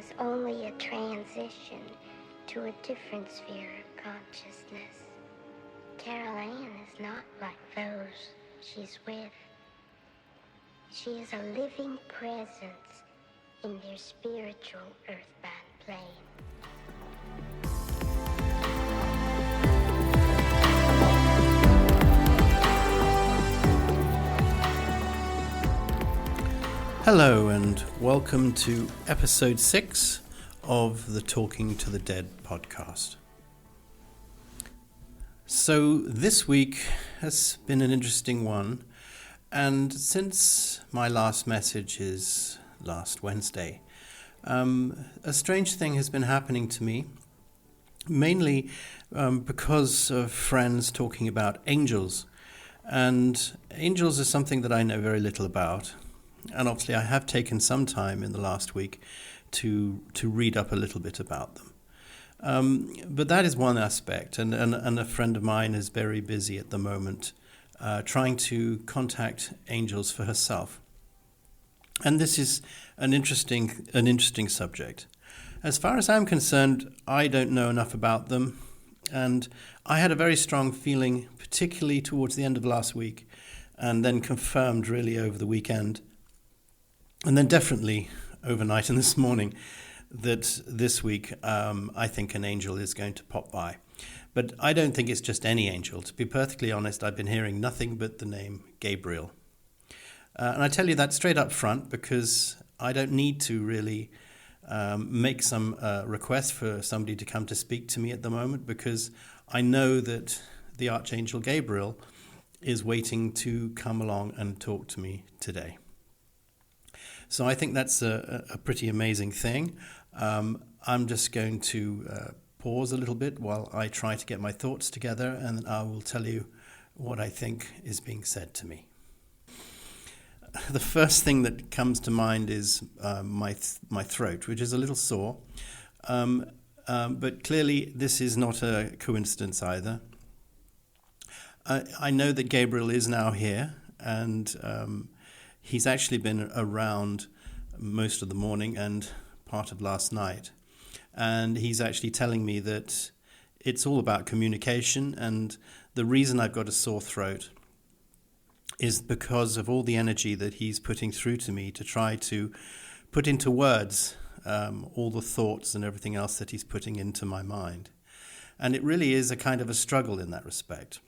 is only a transition to a different sphere of consciousness. Carol Ann is not like those she's with. She is a living presence in their spiritual earthbound plane. Hello and welcome to episode 6 of the Talking to the Dead podcast. So this week has been an interesting one, and since my last message is last Wednesday, a strange thing has been happening to me, mainly because of friends talking about angels. And angels is something that I know very little about. And obviously I have taken some time in the last week to read up a little bit about them. But that is one aspect, and a friend of mine is very busy at the moment trying to contact angels for herself. And this is an interesting subject. As far as I'm concerned, I don't know enough about them, and I had a very strong feeling, particularly towards the end of last week, and then confirmed really over the weekend, and then definitely overnight and this morning, that this week I think an angel is going to pop by. But I don't think it's just any angel. To be perfectly honest, I've been hearing nothing but the name Gabriel. And I tell you that straight up front because I don't need to really make some request for somebody to come to speak to me at the moment, because I know that the Archangel Gabriel is waiting to come along and talk to me today. So I think that's a pretty amazing thing. I'm just going to pause a little bit while I try to get my thoughts together, and then I will tell you what I think is being said to me. The first thing that comes to mind is my throat, which is a little sore. But clearly this is not a coincidence either. I know that Gabriel is now here, and he's actually been around most of the morning and part of last night. And he's actually telling me that it's all about communication, and the reason I've got a sore throat is because of all the energy that he's putting through to me to try to put into words all the thoughts and everything else that he's putting into my mind. And it really is a kind of a struggle in that respect.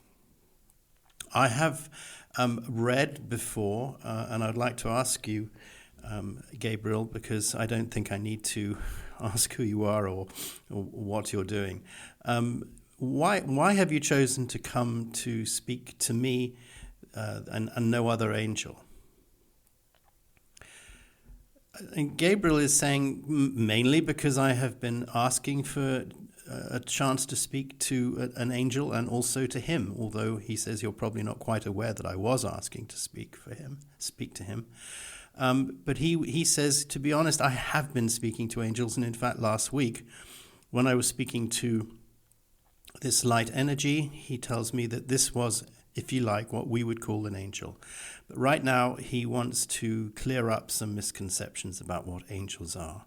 I have read before, and I'd like to ask you, Gabriel, because I don't think I need to ask who you are or what you're doing. Why have you chosen to come to speak to me and no other angel? And Gabriel is saying mainly because I have been asking for a chance to speak to an angel and also to him, although he says you're probably not quite aware that I was asking to speak to him. But he says, to be honest, I have been speaking to angels, and in fact last week when I was speaking to this light energy, he tells me that this was, if you like, what we would call an angel. But right now he wants to clear up some misconceptions about what angels are.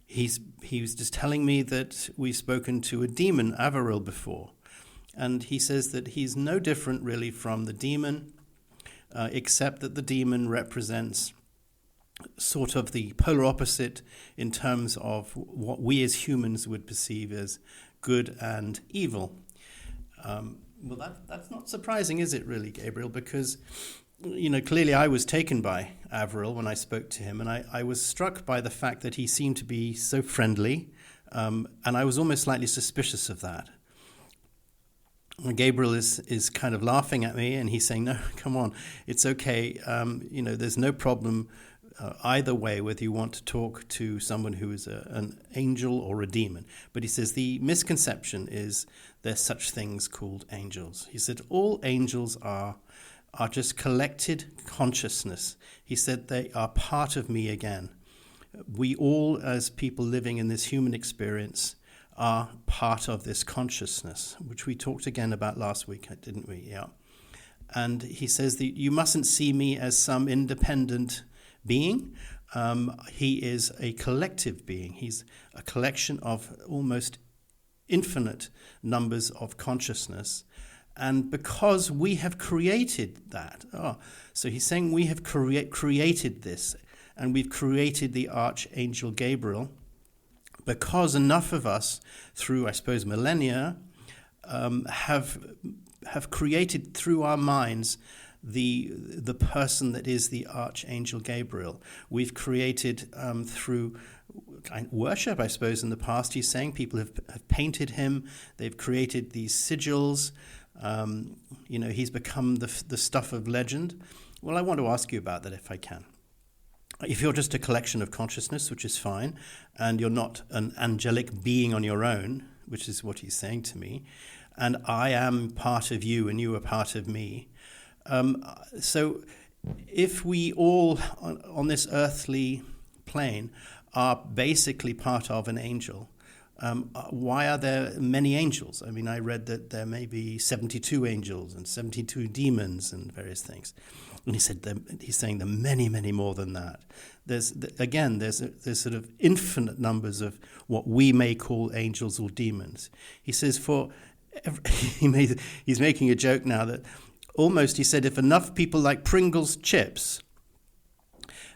He was just telling me that we've spoken to a demon, Averil, before. And he says that he's no different really from the demon, except that the demon represents sort of the polar opposite in terms of what we as humans would perceive as good and evil. Well, that's not surprising, is it really, Gabriel? Because clearly I was taken by Averil when I spoke to him, and I was struck by the fact that he seemed to be so friendly, and I was almost slightly suspicious of that. Gabriel is kind of laughing at me, and he's saying, no, come on, it's okay, there's no problem either way whether you want to talk to someone who is an angel or a demon. But he says the misconception is there's such things called angels. He said all angels are just collected consciousness. He said they are part of me again. We all, as people living in this human experience, are part of this consciousness, which we talked again about last week, didn't we? Yeah. And he says that you mustn't see me as some independent being. He is a collective being. He's a collection of almost infinite numbers of consciousness. And because we have created that, so he's saying we have created this, and we've created the Archangel Gabriel, because enough of us, through, I suppose, millennia, have created through our minds the person that is the Archangel Gabriel. We've created through worship, I suppose, in the past. He's saying people have painted him. They've created these sigils. He's become the stuff of legend. Well, I want to ask you about that if I can. If you're just a collection of consciousness, which is fine, and you're not an angelic being on your own, which is what he's saying to me, and I am part of you and you are part of me. So if we all on this earthly plane are basically part of an angel, why are there many angels? I mean, I read that there may be 72 angels and 72 demons and various things. And he's saying there are many, many more than that. There's sort of infinite numbers of what we may call angels or demons. He says he's making a joke now that almost, he said, if enough people like Pringles chips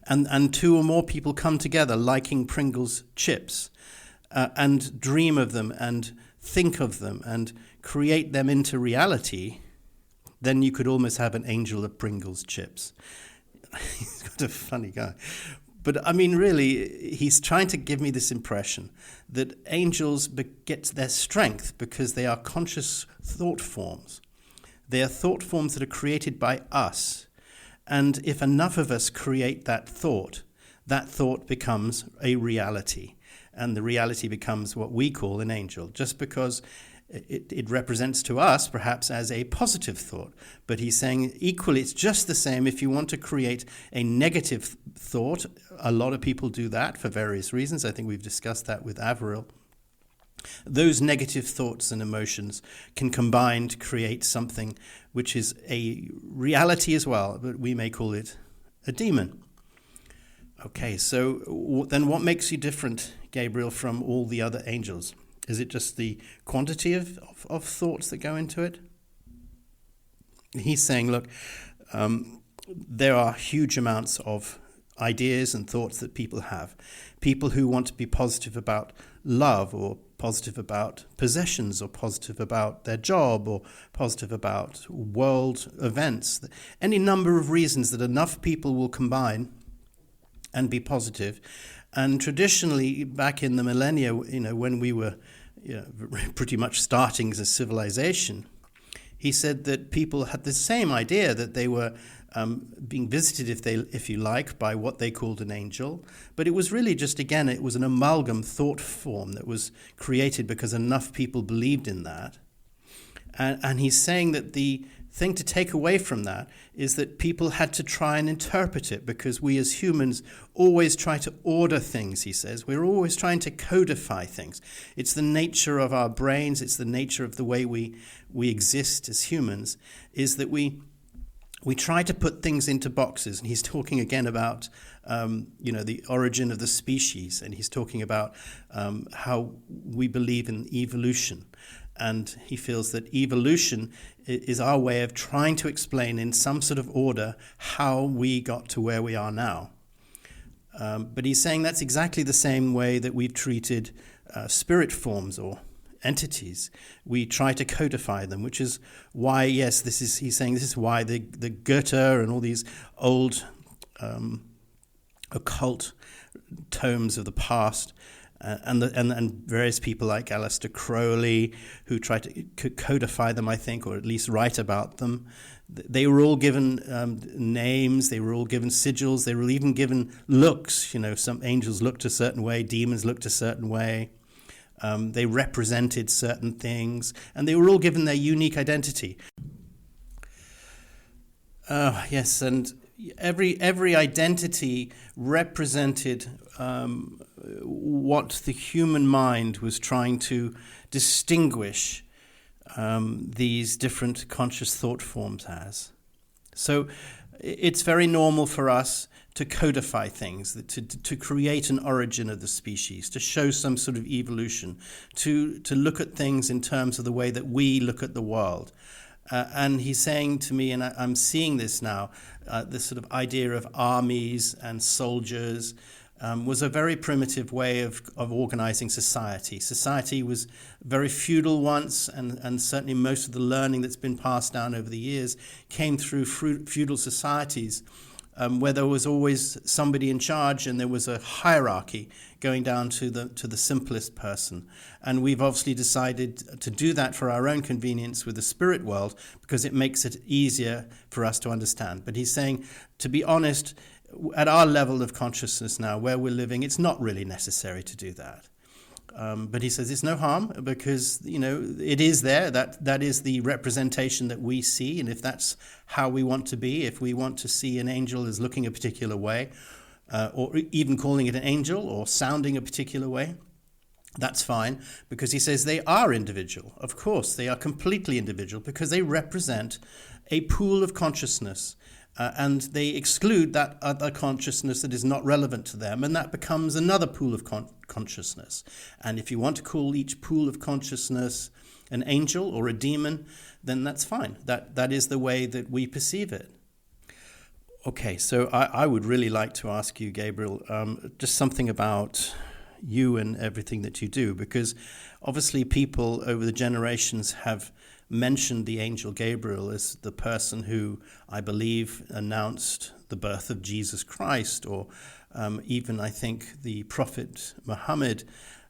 and two or more people come together liking Pringles chips and dream of them and think of them and create them into reality, then you could almost have an angel of Pringles chips. He's got a funny guy. But I mean, really, he's trying to give me this impression that angels get their strength because they are conscious thought forms. They are thought forms that are created by us. And if enough of us create that thought becomes a reality. And the reality becomes what we call an angel, just because it represents to us perhaps as a positive thought. But he's saying equally, it's just the same if you want to create a negative thought. A lot of people do that for various reasons. I think we've discussed that with Avril. Those negative thoughts and emotions can combine to create something which is a reality as well, but we may call it a demon. Okay, so then what makes you different, Gabriel, from all the other angels? Is it just the quantity of thoughts that go into it? He's saying, look, there are huge amounts of ideas and thoughts that people have. People who want to be positive about love, or positive about possessions, or positive about their job, or positive about world events. Any number of reasons that enough people will combine and be positive. And traditionally, back in the millennia, when we were pretty much starting as a civilization, he said that people had the same idea, that they were being visited, if you like, by what they called an angel. But it was really just, again, it was an amalgam thought form that was created because enough people believed in that. And he's saying that the thing to take away from that is that people had to try and interpret it, because we as humans always try to order things, he says. We're always trying to codify things. It's the nature of our brains, it's the nature of the way we exist as humans, is that we try to put things into boxes. And he's talking again about the origin of the species, and he's talking about how we believe in evolution. And he feels that evolution is our way of trying to explain in some sort of order how we got to where we are now. But he's saying that's exactly the same way that we've treated spirit forms or entities. We try to codify them, which is why, he's saying this is why the Goethe and all these old occult tomes of the past and various people like Aleister Crowley, who try to codify them, I think, or at least write about them. They were all given names, they were all given sigils, they were even given looks. Some angels looked a certain way, demons looked a certain way. They represented certain things, and they were all given their unique identity. Yes, and every identity represented what the human mind was trying to distinguish these different conscious thought forms as. So it's very normal for us to codify things, to create an origin of the species, to show some sort of evolution, to look at things in terms of the way that we look at the world. And he's saying to me, and I'm seeing this now, this sort of idea of armies and soldiers was a very primitive way of organizing society. Society was very feudal once, and certainly most of the learning that's been passed down over the years came through feudal societies, where there was always somebody in charge and there was a hierarchy going down to the simplest person. And we've obviously decided to do that for our own convenience with the spirit world because it makes it easier for us to understand. But he's saying, to be honest, at our level of consciousness now, where we're living, it's not really necessary to do that. But he says it's no harm because, it is there. That is the representation that we see. And if that's how we want to be, if we want to see an angel as looking a particular way, or even calling it an angel or sounding a particular way, that's fine, because he says they are individual. Of course, they are completely individual because they represent a pool of consciousness. And they exclude that other consciousness that is not relevant to them, and that becomes another pool of consciousness. And if you want to call each pool of consciousness an angel or a demon, then that's fine. That is the way that we perceive it. Okay, so I would really like to ask you, Gabriel, just something about you and everything that you do, because obviously people over the generations have mentioned the angel Gabriel as the person who, I believe, announced the birth of Jesus Christ, or even, I think, the prophet Muhammad,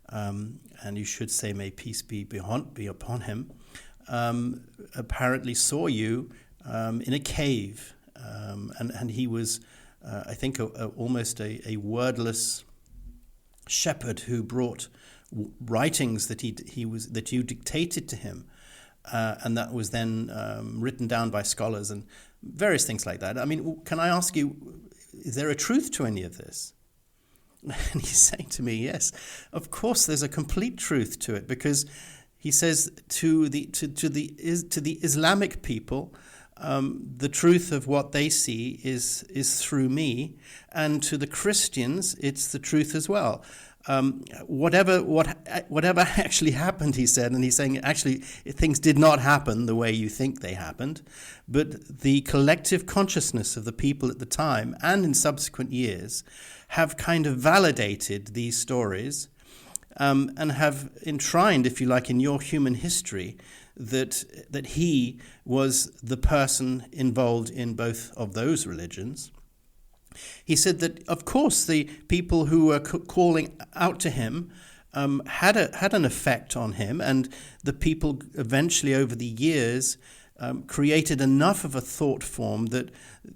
and you should say, may peace be upon him, apparently saw you in a cave, and he was, I think, almost a wordless shepherd who brought writings that you dictated to him. And that was then written down by scholars and various things like that. I mean, can I ask you, is there a truth to any of this? And he's saying to me, yes, of course there's a complete truth to it, because he says to the Islamic people, the truth of what they see is through me, and to the Christians, it's the truth as well. Whatever actually happened, he said, and he's saying actually things did not happen the way you think they happened, but the collective consciousness of the people at the time and in subsequent years have kind of validated these stories, and have enshrined, if you like, in your human history that he was the person involved in both of those religions. He said that, of course, the people who were calling out to him had an effect on him, and the people eventually, over the years, created enough of a thought form that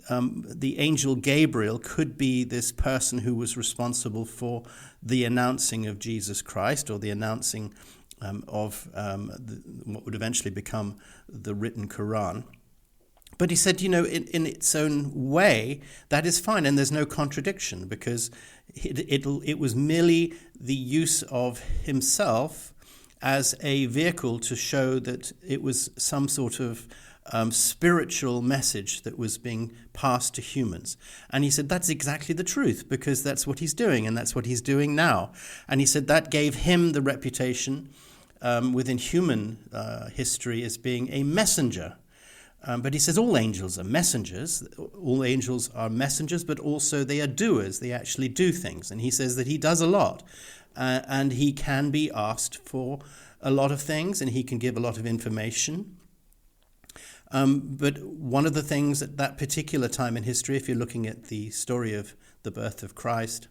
the angel Gabriel could be this person who was responsible for the announcing of Jesus Christ, or the announcing of what would eventually become the written Quran. But he said, in its own way, that is fine, and there's no contradiction, because it was merely the use of himself as a vehicle to show that it was some sort of spiritual message that was being passed to humans. And he said that's exactly the truth, because that's what he's doing, and that's what he's doing now. And he said that gave him the reputation within human history as being a messenger. But he says all angels are messengers. All angels are messengers, but also they are doers. They actually do things. And he says that he does a lot. And he can be asked for a lot of things, and he can give a lot of information. But one of the things at that particular time in history, if you're looking at the story of the birth of Christ,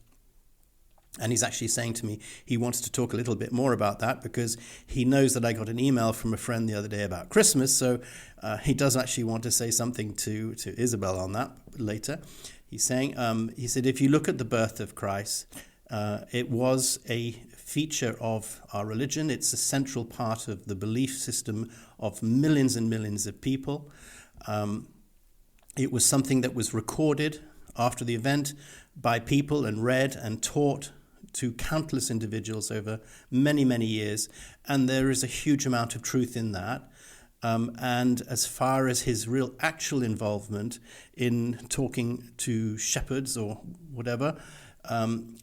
and he's actually saying to me he wants to talk a little bit more about that, because he knows that I got an email from a friend the other day about Christmas, so he does actually want to say something to Isabel on that later. He's saying, he said, if you look at the birth of Christ, it was a feature of our religion. It's a central part of the belief system of millions and millions of people. It was something that was recorded after the event by people and read and taught to countless individuals over many, many years. And there is a huge amount of truth in that. And as far as his real actual involvement in talking to shepherds or whatever,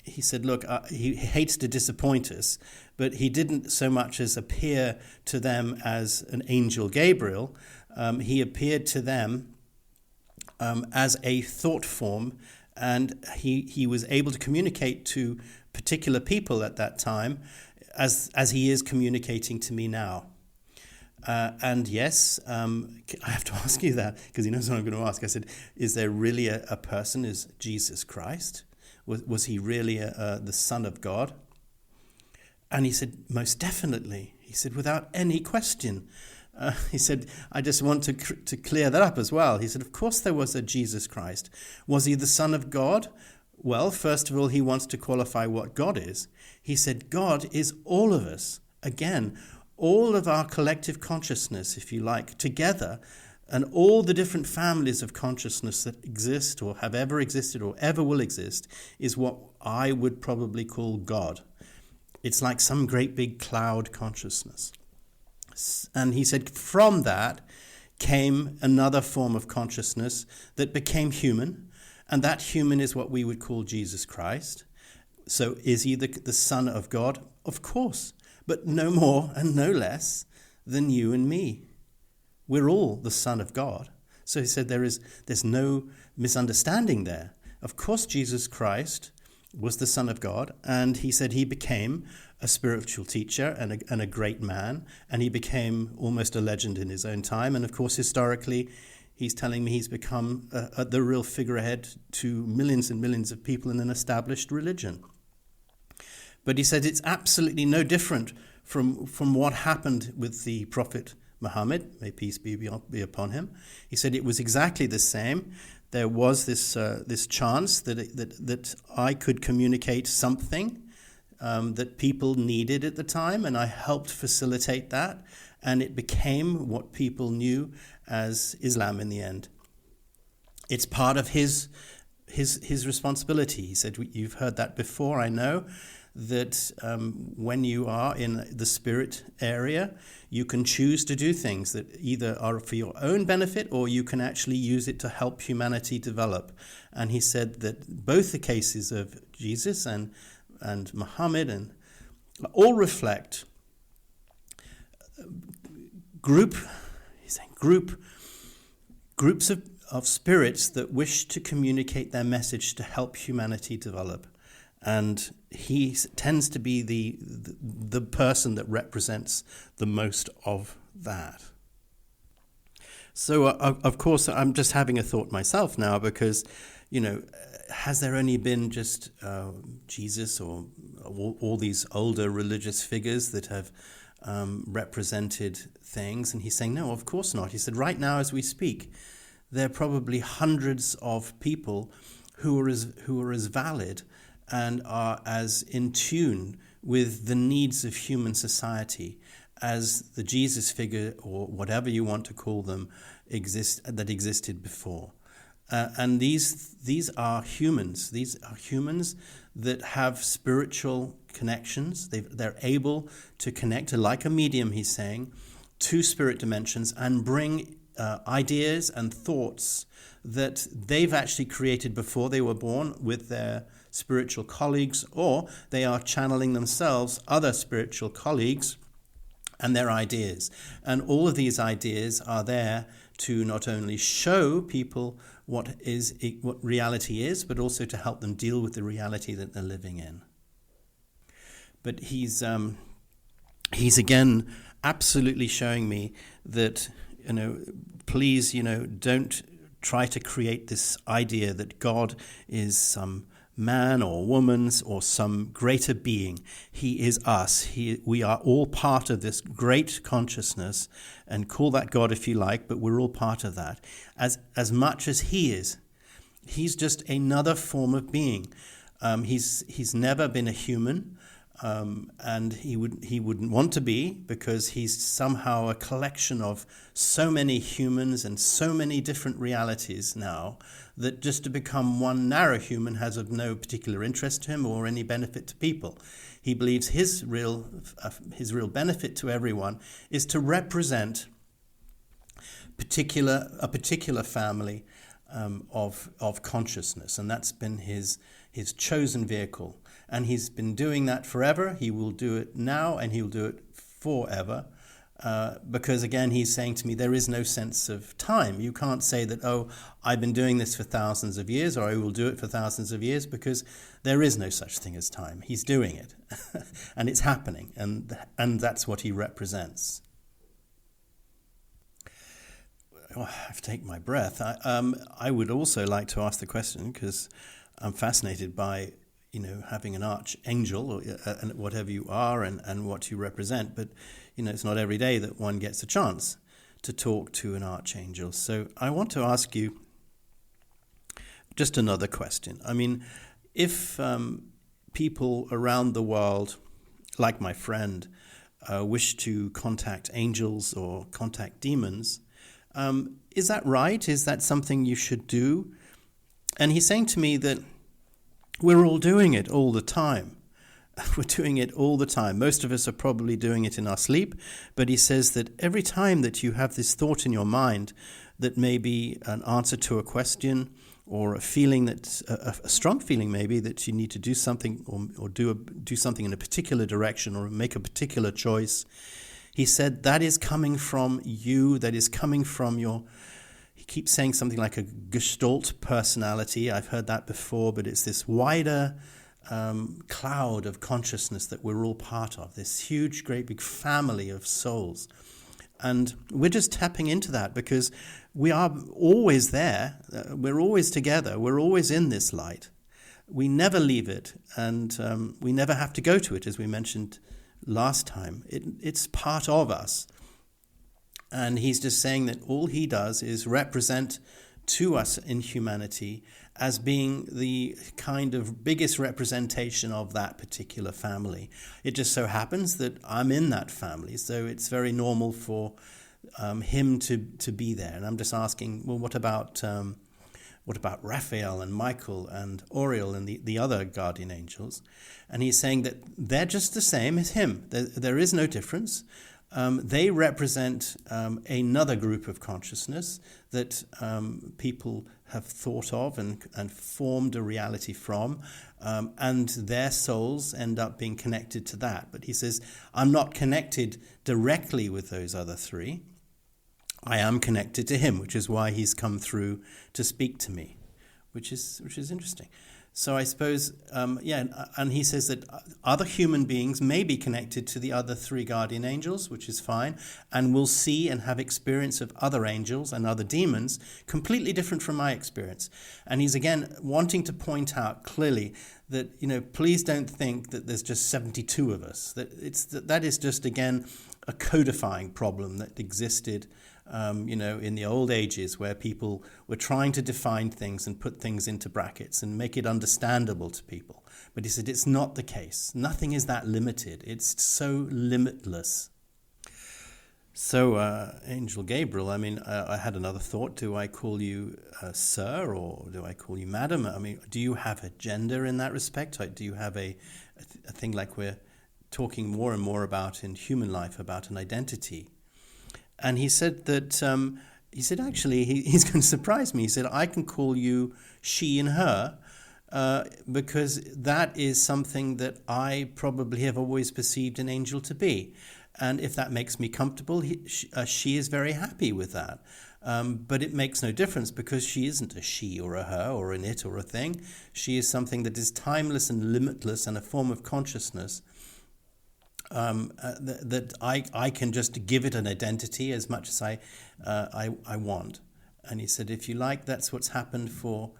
he said, look, he hates to disappoint us, but he didn't so much as appear to them as an angel Gabriel. He appeared to them as a thought form, and he was able to communicate to particular people at that time as he is communicating to me now. And yes, I have to ask you that, because he knows what I'm going to ask. I said, is there really a person as Jesus Christ? Was he really the Son of God? And he said, most definitely. He said, without any question. He said, I just want to clear that up as well. He said, of course there was a Jesus Christ. Was he the Son of God? Well, first of all, he wants to qualify what God is. He said, God is all of us. Again, all of our collective consciousness, if you like, together, and all the different families of consciousness that exist or have ever existed or ever will exist, is what I would probably call God. It's like some great big cloud consciousness. And he said from that came another form of consciousness that became human, and that human is what we would call Jesus Christ. So is he the Son of God? Of course. But no more and no less than you and me. We're all the Son of God. So he said there's no misunderstanding there. Of course, Jesus Christ was the Son of God, and he said he became a spiritual teacher and a great man, and he became almost a legend in his own time. And of course, historically, he's telling me he's become the real figurehead to millions and millions of people in an established religion. But he said it's absolutely no different from what happened with the Prophet Muhammad, may peace be upon him. He said it was exactly the same. There was this chance that I could communicate something that people needed at the time, and I helped facilitate that, and it became what people knew as Islam in the end. It's part of his responsibility. He said, you've heard that before, I know, that when you are in the spirit area, you can choose to do things that either are for your own benefit or you can actually use it to help humanity develop. And he said that both the cases of Jesus and Muhammad and all reflect groups of spirits that wish to communicate their message to help humanity develop. And he tends to be the person that represents the most of that. So, of course, I'm just having a thought myself now because, has there only been just Jesus or all these older religious figures that have represented things? And he's saying, no, of course not. He said, right now as we speak, there are probably hundreds of people who are as valid and are as in tune with the needs of human society as the Jesus figure, or whatever you want to call them, that existed before. And these are humans. These are humans that have spiritual connections. They're able to connect, like a medium, he's saying, to spirit dimensions and bring ideas and thoughts that they've actually created before they were born with their spiritual colleagues, or they are channeling themselves, other spiritual colleagues, and their ideas. And all of these ideas are there to not only show people what reality is, but also to help them deal with the reality that they're living in. But he's again absolutely showing me that, please, don't try to create this idea that God is some man or woman or some greater being. He is us. We are all part of this great consciousness, and call that God if you like, but we're all part of that. As much as he is. He's just another form of being. He's never been a human, and he wouldn't want to be, because he's somehow a collection of so many humans and so many different realities now, that just to become one narrow human has of no particular interest to him or any benefit to people. He believes his real benefit to everyone is to represent a particular family of consciousness, and that's been his chosen vehicle. And he's been doing that forever. He will do it now, and he'll do it forever. Because again, he's saying to me, there is no sense of time. You can't say that, oh, I've been doing this for thousands of years, or I will do it for thousands of years, because there is no such thing as time. He's doing it, and it's happening, and that's what he represents. Oh, I have to take my breath. I would also like to ask the question, because I'm fascinated by having an archangel, or whatever you are, and what you represent. But it's not every day that one gets a chance to talk to an archangel. So I want to ask you just another question. I mean, if people around the world, like my friend, wish to contact angels or contact demons, is that right? Is that something you should do? And he's saying to me that we're all doing it all the time. We're doing it all the time. Most of us are probably doing it in our sleep, but he says that every time that you have this thought in your mind that may be an answer to a question, or a feeling that's a strong feeling maybe that you need to do something, or do something in a particular direction, or make a particular choice, he said that is coming from you, that is coming from your... He keeps saying something like a Gestalt personality. I've heard that before, but it's this wider cloud of consciousness that we're all part of, this huge, great big family of souls. And we're just tapping into that because we are always there. We're always together. We're always in this light. We never leave it, and we never have to go to it, as we mentioned last time. It's part of us. And he's just saying that all he does is represent to us in humanity as being the kind of biggest representation of that particular family. It just so happens that I'm in that family, so it's very normal for him to be there. And I'm just asking, well, what about Raphael and Michael and Oriel and the other guardian angels? And he's saying that they're just the same as him. There is no difference. They represent another group of consciousness that people have thought of and formed a reality from, and their souls end up being connected to that. But he says, I'm not connected directly with those other three. I am connected to him, which is why he's come through to speak to me, which is interesting. So I suppose, and he says that other human beings may be connected to the other three guardian angels, which is fine, and will see and have experience of other angels and other demons, completely different from my experience. And he's again wanting to point out clearly that, please don't think that there's just 72 of us. That is just, again, a codifying problem that existed in the old ages, where people were trying to define things and put things into brackets and make it understandable to people. But he said it's not the case. Nothing is that limited. It's so limitless. So, Angel Gabriel, I had another thought. Do I call you sir, or do I call you madam? Do you have a gender in that respect? Do you have a thing like we're talking more and more about in human life, about an identity? And he said that, actually, he's going to surprise me. He said, I can call you she and her, because that is something that I probably have always perceived an angel to be. And if that makes me comfortable, she is very happy with that. But it makes no difference, because she isn't a she or a her or an it or a thing. She is something that is timeless and limitless, and a form of consciousness that I can just give it an identity as much as I want. And he said, if you like, that's what's happened for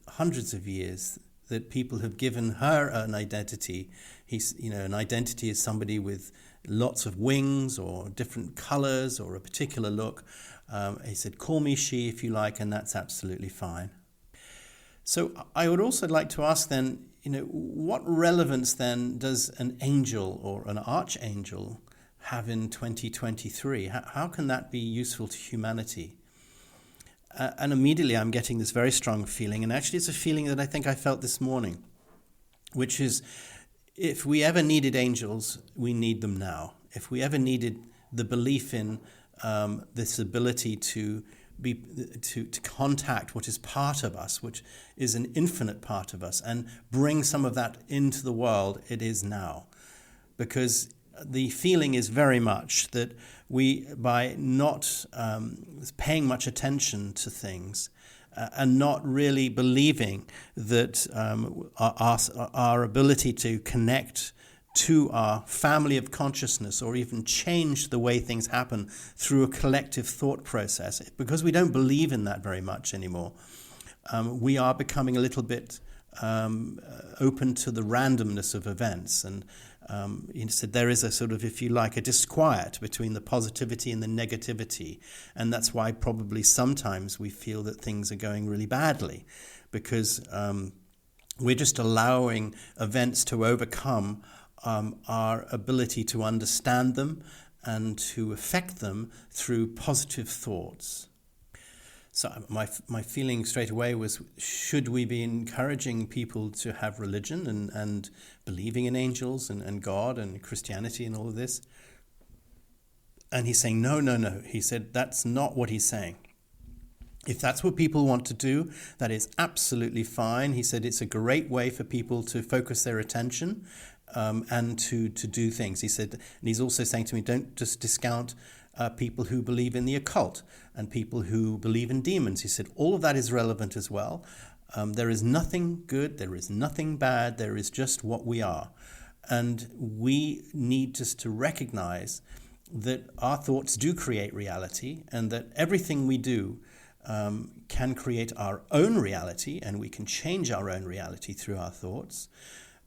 hundreds of years, that people have given her an identity. An identity is somebody with lots of wings or different colors or a particular look. He said, call me she if you like, and that's absolutely fine. So I would also like to ask then, what relevance then does an angel or an archangel have in 2023? How can that be useful to humanity? And immediately I'm getting this very strong feeling, and actually it's a feeling that I think I felt this morning, which is, if we ever needed angels, we need them now. If we ever needed the belief in this ability to contact what is part of us, which is an infinite part of us, and bring some of that into the world, it is now. Because the feeling is very much that we, by not paying much attention to things and not really believing that our ability to connect to our family of consciousness, or even change the way things happen through a collective thought process, because we don't believe in that very much anymore, we are becoming a little bit open to the randomness of events. And he said there is a sort of, if you like, a disquiet between the positivity and the negativity. And that's why probably sometimes we feel that things are going really badly, because we're just allowing events to overcome our ability to understand them and to affect them through positive thoughts. So my feeling straight away was, should we be encouraging people to have religion and believing in angels and God and Christianity and all of this? And he's saying, no. He said, that's not what he's saying. If that's what people want to do, that is absolutely fine. He said it's a great way for people to focus their attention and to do things. He said, and he's also saying to me, don't just discount people who believe in the occult and people who believe in demons. He said, all of that is relevant as well. There is nothing good, there is nothing bad, there is just what we are. And we need just to recognize that our thoughts do create reality, and that everything we do can create our own reality, and we can change our own reality through our thoughts.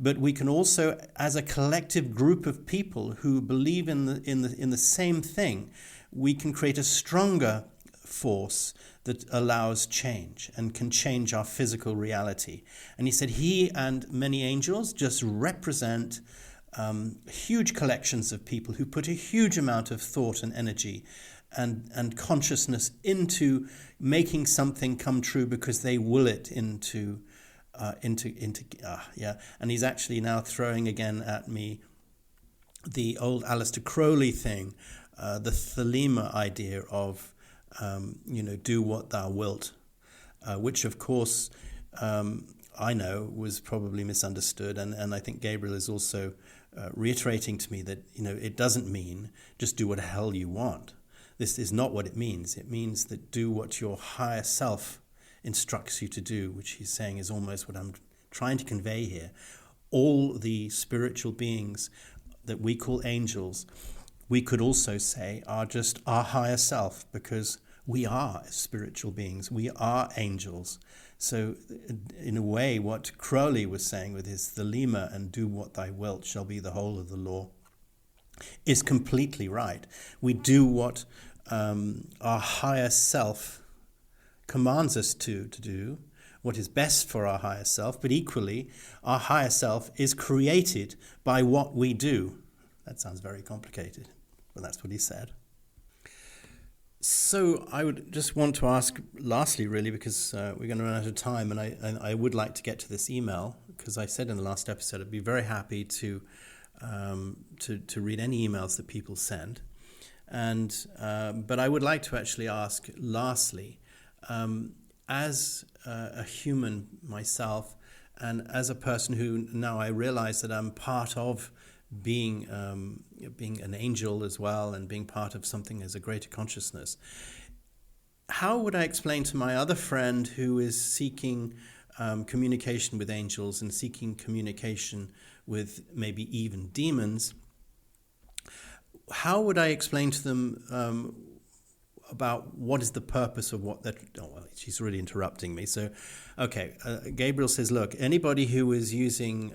But we can also, as a collective group of people who believe in the same thing, we can create a stronger force that allows change and can change our physical reality. And he said he and many angels just represent huge collections of people who put a huge amount of thought and energy and consciousness into making something come true, because they will it into. And he's actually now throwing again at me the old Aleister Crowley thing, the thelema idea of do what thou wilt, which of course I know was probably misunderstood, and I think Gabriel is also reiterating to me that it doesn't mean just do what the hell you want. This is not what it means. It means that do what your higher self instructs you to do, which he's saying is almost what I'm trying to convey here. All the spiritual beings that we call angels, we could also say are just our higher self, because we are spiritual beings. We are angels. So in a way, what Crowley was saying with his thelema and do what thy wilt shall be the whole of the law is completely right. We do what our higher self commands us to do, what is best for our higher self, but equally our higher self is created by what we do. That sounds very complicated, but that's what he said. So I would just want to ask lastly, really, because we're going to run out of time, and I would like to get to this email, because I said in the last episode I'd be very happy to read any emails that people send, but I would like to actually ask lastly, as a human myself, and as a person who now I realize that I'm part of being an angel as well, and being part of something as a greater consciousness, how would I explain to my other friend who is seeking communication with angels and seeking communication with maybe even demons, how would I explain to them about what is the purpose of what that... Oh, well, she's really interrupting me. So, okay, Gabriel says, look, anybody who is using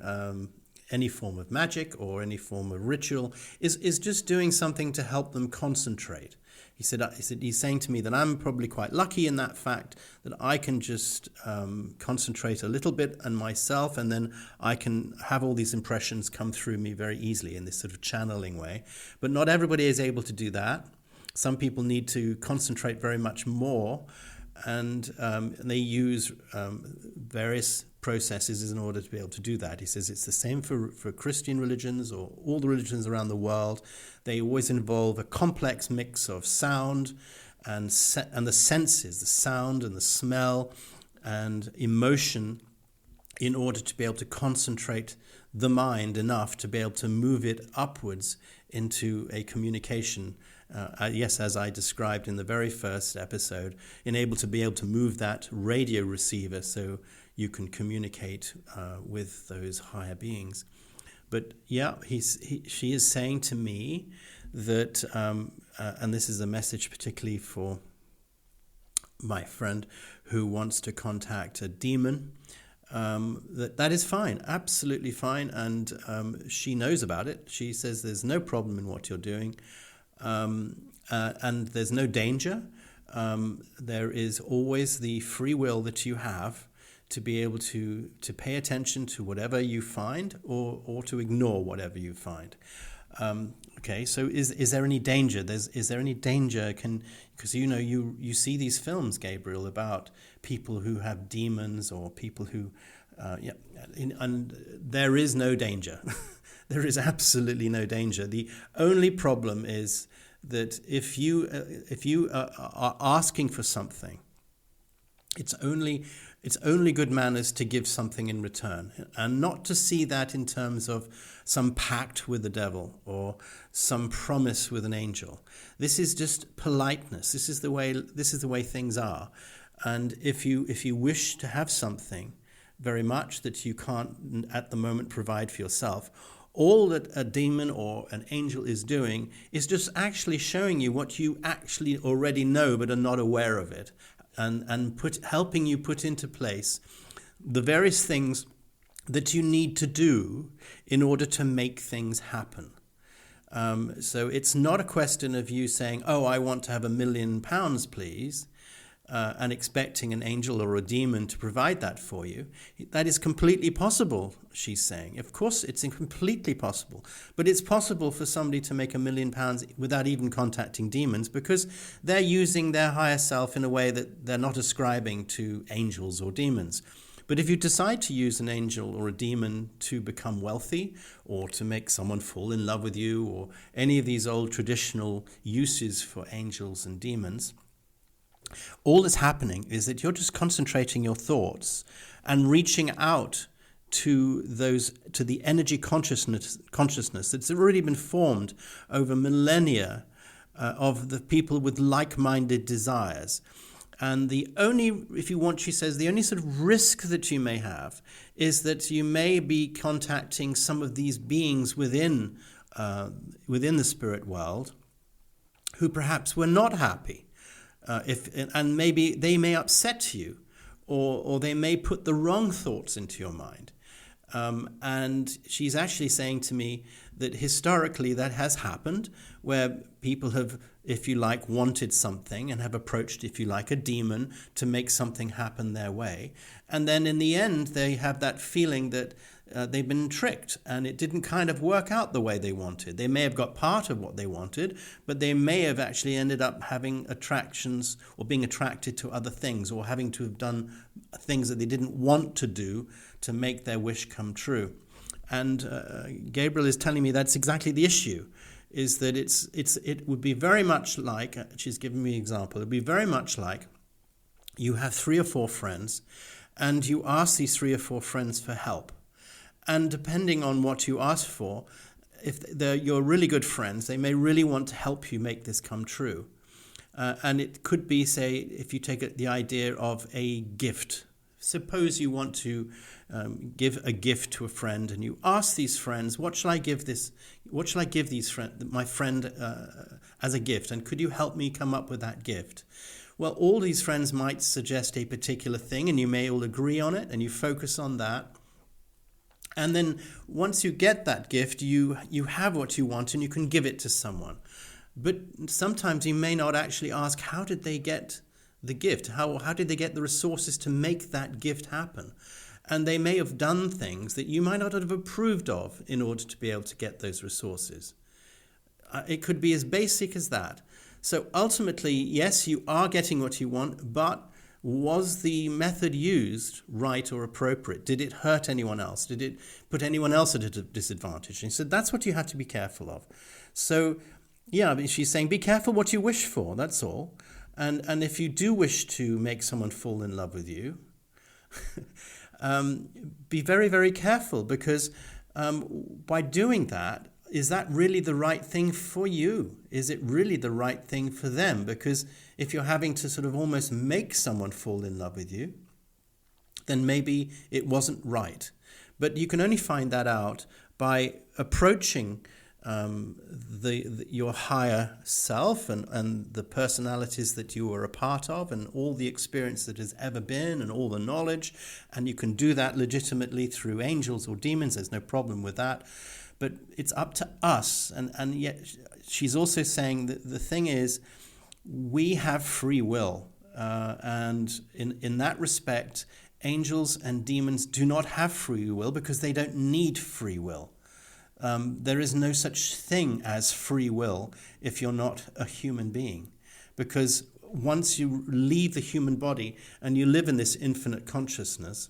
any form of magic or any form of ritual is just doing something to help them concentrate. He said he's saying to me that I'm probably quite lucky in that fact that I can just concentrate a little bit on myself, and then I can have all these impressions come through me very easily in this sort of channeling way. But not everybody is able to do that. Some people need to concentrate very much more, and they use various processes in order to be able to do that. He says it's the same for Christian religions or all the religions around the world. They always involve a complex mix of sound and the senses, the sound and the smell and emotion, in order to be able to concentrate the mind enough to be able to move it upwards into a communication. Yes, as I described in the very first episode, to be able to move that radio receiver so you can communicate with those higher beings. But yeah, she is saying to me that, and this is a message particularly for my friend who wants to contact a demon, that is fine, absolutely fine, and she knows about it. She says there's no problem in what you're doing, and there's no danger. There is always the free will that you have to be able to pay attention to whatever you find, or to ignore whatever you find. Okay, so is there any danger? Is there any danger? Because you see these films, Gabriel, about people who have demons or people who, and there is no danger. There is absolutely no danger. The only problem is that if you are asking for something, it's only good manners to give something in return, and not to see that in terms of some pact with the devil or some promise with an angel. This is just politeness. This is the way things are. And if you wish to have something very much that you can't at the moment provide for yourself, all that a demon or an angel is doing is just actually showing you what you actually already know but are not aware of it, and helping you put into place the various things that you need to do in order to make things happen. So it's not a question of you saying, "Oh, I want to have £1 million, please," and expecting an angel or a demon to provide that for you. That is completely possible, she's saying. Of course, it's completely possible. But it's possible for somebody to make £1 million without even contacting demons, because they're using their higher self in a way that they're not ascribing to angels or demons. But if you decide to use an angel or a demon to become wealthy, or to make someone fall in love with you, or any of these old traditional uses for angels and demons, all that's happening is that you're just concentrating your thoughts and reaching out to the energy consciousness that's already been formed over millennia of the people with like-minded desires. And if you want, she says, the only sort of risk that you may have is that you may be contacting some of these beings within the spirit world who perhaps were not happy. And maybe they may upset you, or they may put the wrong thoughts into your mind. And she's actually saying to me that historically that has happened, where people have, if you like, wanted something and have approached, if you like, a demon to make something happen their way. And then in the end, they have that feeling that they've been tricked and it didn't kind of work out the way they wanted. They may have got part of what they wanted, but they may have actually ended up having attractions or being attracted to other things, or having to have done things that they didn't want to do to make their wish come true. And Gabriel is telling me that's exactly the issue, is that it would be very much like, she's given me an example, it would be very much like you have 3 or 4 friends and you ask these 3 or 4 friends for help. And depending on what you ask for, if they're your really good friends, they may really want to help you make this come true. And it could be, say, if you take the idea of a gift. Suppose you want to give a gift to a friend, and you ask these friends, "What shall I give this? What shall I give my friend as a gift? And could you help me come up with that gift?" Well, all these friends might suggest a particular thing, and you may all agree on it, and you focus on that. And then once you get that gift, you have what you want, and you can give it to someone. But sometimes you may not actually ask, how did they get the gift? How did they get the resources to make that gift happen? And they may have done things that you might not have approved of in order to be able to get those resources. It could be as basic as that. So ultimately, yes, you are getting what you want, but Was the method used right or appropriate? Did it hurt anyone else? Did it put anyone else at a disadvantage? And he said, that's what you had to be careful of. So, yeah, she's saying, be careful what you wish for, that's all. And if you do wish to make someone fall in love with you, be very, very careful, because by doing that, is that really the right thing for you? Is it really the right thing for them? Because if you're having to sort of almost make someone fall in love with you, then maybe it wasn't right. But you can only find that out by approaching your higher self and the personalities that you were a part of and all the experience that has ever been and all the knowledge. And you can do that legitimately through angels or demons. There's no problem with that. But it's up to us. And yet she's also saying that the thing is, we have free will. And in that respect, angels and demons do not have free will because they don't need free will. There is no such thing as free will if you're not a human being. Because once you leave the human body and you live in this infinite consciousness,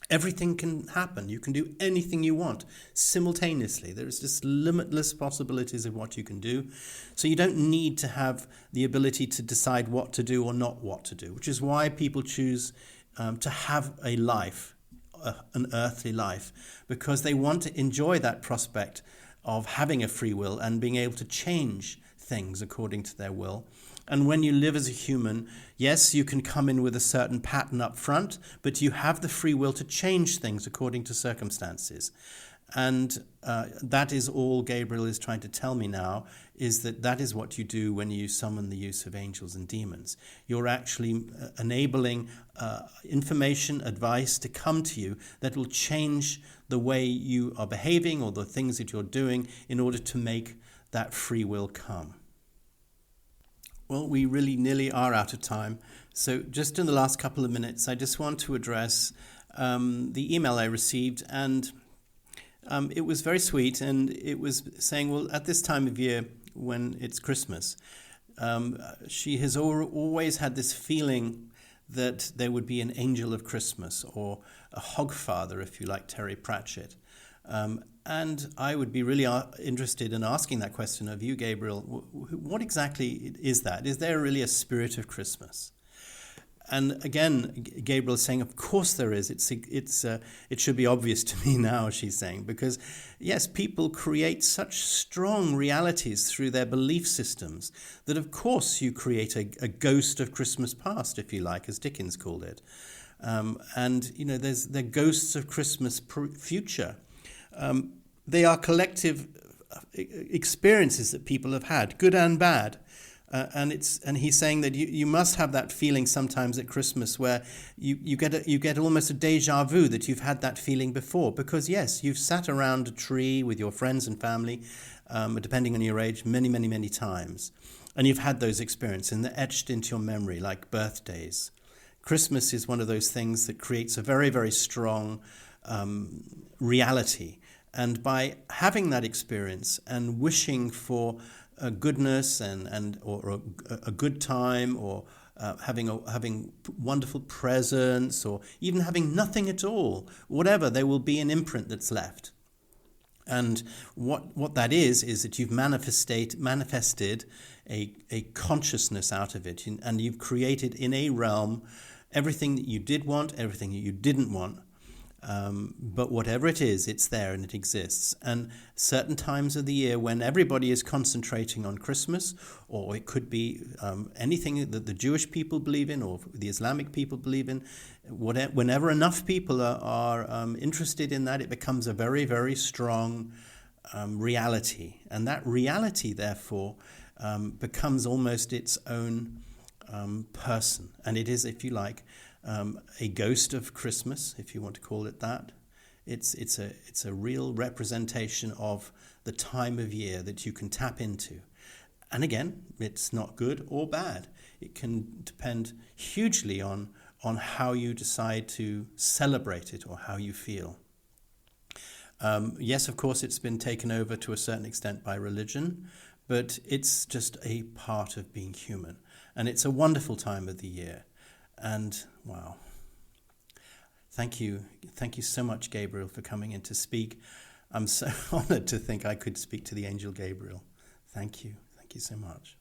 everything can happen. You can do anything you want simultaneously. There's just limitless possibilities of what you can do. So you don't need to have the ability to decide what to do or not what to do, which is why people choose to have a life, an earthly life, because they want to enjoy that prospect of having a free will and being able to change things according to their will. And when you live as a human, yes, you can come in with a certain pattern up front, but you have the free will to change things according to circumstances. And that is all Gabriel is trying to tell me now, is that is what you do when you summon the use of angels and demons. You're actually enabling information, advice to come to you that will change the way you are behaving or the things that you're doing in order to make that free will come. Well, we really nearly are out of time. So just in the last couple of minutes, I just want to address the email I received. And it was very sweet. And it was saying, well, at this time of year, when it's Christmas, she has always had this feeling that there would be an angel of Christmas or a hogfather, if you like, Terry Pratchett. And I would be really interested in asking that question of you, Gabriel. What exactly is that? Is there really a spirit of Christmas? And again, Gabriel is saying, of course there is. It should be obvious to me now, she's saying, because yes, people create such strong realities through their belief systems that of course you create a ghost of Christmas past, if you like, as Dickens called it. And you know, they're ghosts of Christmas future. They are collective experiences that people have had, good and bad. And he's saying that you must have that feeling sometimes at Christmas where you get almost a déjà vu that you've had that feeling before, because yes, you've sat around a tree with your friends and family, depending on your age, many, many, many times, and you've had those experiences and they're etched into your memory like birthdays. Christmas is one of those things that creates a very, very strong reality, and by having that experience and wishing for a goodness or a good time, or having wonderful presents, or even having nothing at all, whatever, there will be an imprint that's left. And what that is that you've manifested a consciousness out of it, and you've created in a realm everything that you did want, everything that you didn't want. But whatever it is, it's there and it exists. And certain times of the year when everybody is concentrating on Christmas, or it could be anything that the Jewish people believe in or the Islamic people believe in, whenever enough people are interested in that, it becomes a very, very strong reality. And that reality, therefore, becomes almost its own person. And it is, if you like, a ghost of Christmas, if you want to call it that. It's a real representation of the time of year that you can tap into. And again, it's not good or bad. It can depend hugely on how you decide to celebrate it or how you feel. Yes, of course, it's been taken over to a certain extent by religion, but it's just a part of being human. And it's a wonderful time of the year. And wow. Thank you so much, Gabriel, for coming in to speak. I'm so honored to think I could speak to the angel Gabriel. Thank you so much.